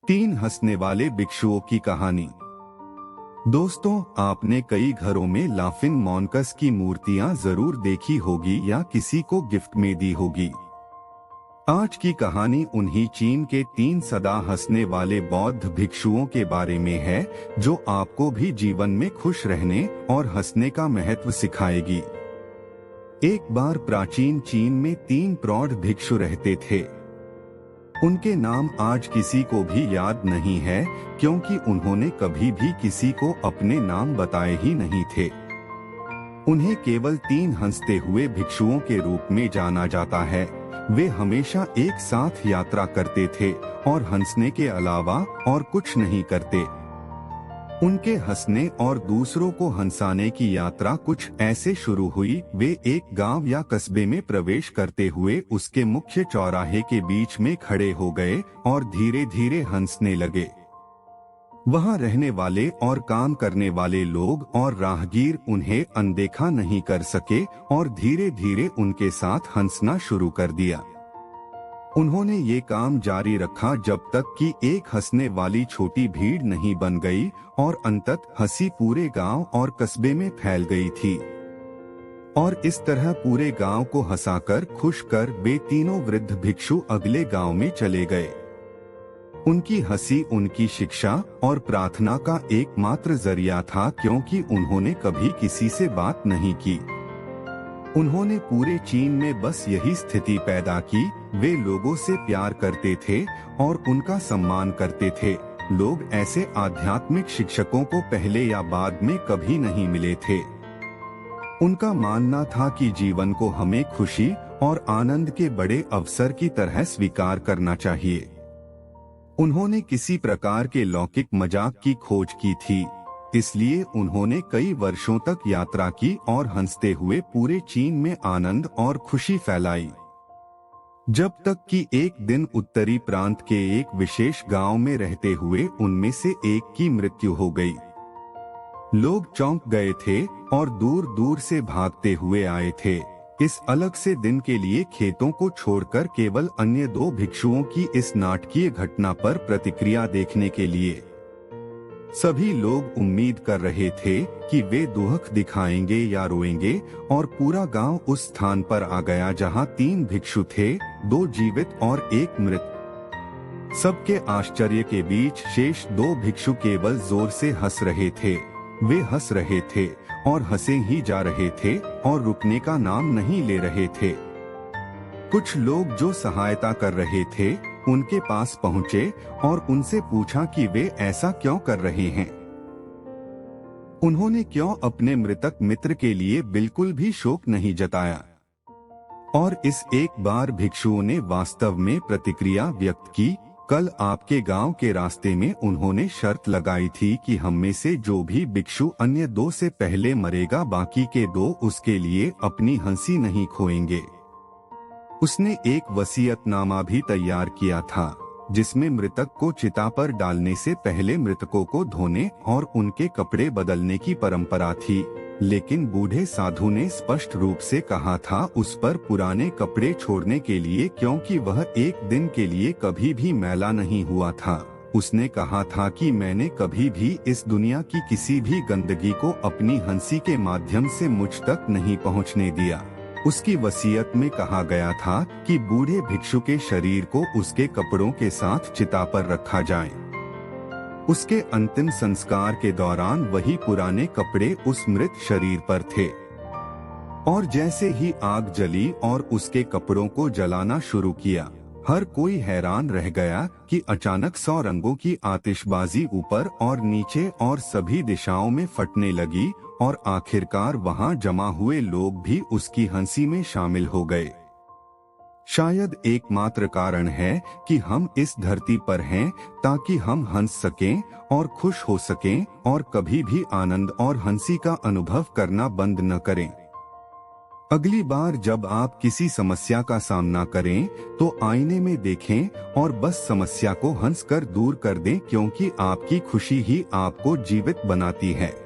तीन हंसने वाले भिक्षुओं की कहानी। दोस्तों, आपने कई घरों में लाफिंग मोनकस की मूर्तियां जरूर देखी होगी या किसी को गिफ्ट में दी होगी। आज की कहानी उन्हीं चीन के तीन सदा हंसने वाले बौद्ध भिक्षुओं के बारे में है, जो आपको भी जीवन में खुश रहने और हंसने का महत्व सिखाएगी। एक बार प्राचीन चीन में तीन प्रौढ़ भिक्षु रहते थे। उनके नाम आज किसी को भी याद नहीं है, क्योंकि उन्होंने कभी भी किसी को अपने नाम बताए ही नहीं थे। उन्हें केवल तीन हंसते हुए भिक्षुओं के रूप में जाना जाता है। वे हमेशा एक साथ यात्रा करते थे और हंसने के अलावा और कुछ नहीं करते। उनके हंसने और दूसरों को हंसाने की यात्रा कुछ ऐसे शुरू हुई। वे एक गांव या कस्बे में प्रवेश करते हुए उसके मुख्य चौराहे के बीच में खड़े हो गए और धीरे धीरे हंसने लगे। वहां रहने वाले और काम करने वाले लोग और राहगीर उन्हें अनदेखा नहीं कर सके और धीरे धीरे उनके साथ हंसना शुरू कर दिया। उन्होंने ये काम जारी रखा जब तक कि एक हंसने वाली छोटी भीड़ नहीं बन गई और अंततः हंसी पूरे गांव और कस्बे में फैल गई थी। और इस तरह पूरे गांव को हंसाकर खुश कर वे तीनों वृद्ध भिक्षु अगले गांव में चले गए। उनकी हंसी उनकी शिक्षा और प्रार्थना का एकमात्र जरिया था, क्योंकि उन्होंने कभी किसी से बात नहीं की। उन्होंने पूरे चीन में बस यही स्थिति पैदा की। वे लोगों से प्यार करते थे और उनका सम्मान करते थे। लोग ऐसे आध्यात्मिक शिक्षकों को पहले या बाद में कभी नहीं मिले थे। उनका मानना था कि जीवन को हमें खुशी और आनंद के बड़े अवसर की तरह स्वीकार करना चाहिए। उन्होंने किसी प्रकार के लौकिक मजाक की खोज की थी, इसलिए उन्होंने कई वर्षों तक यात्रा की और हंसते हुए पूरे चीन में आनंद और खुशी फैलाई। जब तक कि एक दिन उत्तरी प्रांत के एक विशेष गांव में रहते हुए उनमें से एक की मृत्यु हो गई। लोग चौंक गए थे और दूर दूर से भागते हुए आए थे, इस अलग से दिन के लिए खेतों को छोड़कर केवल अन्य दो भिक्षुओं की इस नाटकीय घटना पर प्रतिक्रिया देखने के लिए। सभी लोग उम्मीद कर रहे थे कि वे दुख दिखाएंगे या रोएंगे, और पूरा गांव उस स्थान पर आ गया जहां तीन भिक्षु थे, दो जीवित और एक मृत। सबके आश्चर्य के बीच शेष दो भिक्षु केवल जोर से हंस रहे थे। वे हंस रहे थे और हंसे ही जा रहे थे और रुकने का नाम नहीं ले रहे थे। कुछ लोग जो सहायता कर रहे थे उनके पास पहुंचे और उनसे पूछा कि वे ऐसा क्यों कर रहे हैं। उन्होंने क्यों अपने मृतक मित्र के लिए बिल्कुल भी शोक नहीं जताया। और इस एक बार भिक्षुओं ने वास्तव में प्रतिक्रिया व्यक्त की। कल आपके गांव के रास्ते में उन्होंने शर्त लगाई थी कि हम में से जो भी भिक्षु अन्य दो से पहले मरेगा, बाकी के दो उसके लिए अपनी हंसी नहीं खोएंगे। उसने एक वसीयतनामा भी तैयार किया था, जिसमें मृतक को चिता पर डालने से पहले मृतकों को धोने और उनके कपड़े बदलने की परंपरा थी। लेकिन बूढ़े साधु ने स्पष्ट रूप से कहा था उस पर पुराने कपड़े छोड़ने के लिए, क्योंकि वह एक दिन के लिए कभी भी मैला नहीं हुआ था। उसने कहा था कि मैंने कभी भी इस दुनिया की किसी भी गंदगी को अपनी हंसी के माध्यम से मुझ तक नहीं पहुंचने दिया। उसकी वसीयत में कहा गया था कि बूढ़े भिक्षु के शरीर को उसके कपड़ों के साथ चिता पर रखा जाए। उसके अंतिम संस्कार के दौरान वही पुराने कपड़े उस मृत शरीर पर थे। और जैसे ही आग जली और उसके कपड़ों को जलाना शुरू किया, हर कोई हैरान रह गया कि अचानक 100 रंगों की आतिशबाजी ऊपर और नीचे और सभी दिशाओं में फटने लगी, और आखिरकार वहां जमा हुए लोग भी उसकी हंसी में शामिल हो गए। शायद एकमात्र कारण है कि हम इस धरती पर हैं, ताकि हम हंस सकें और खुश हो सकें और कभी भी आनंद और हंसी का अनुभव करना बंद न करें। अगली बार जब आप किसी समस्या का सामना करें तो आईने में देखें और बस समस्या को हंसकर दूर कर दें, क्योंकि आपकी खुशी ही आपको जीवित बनाती है।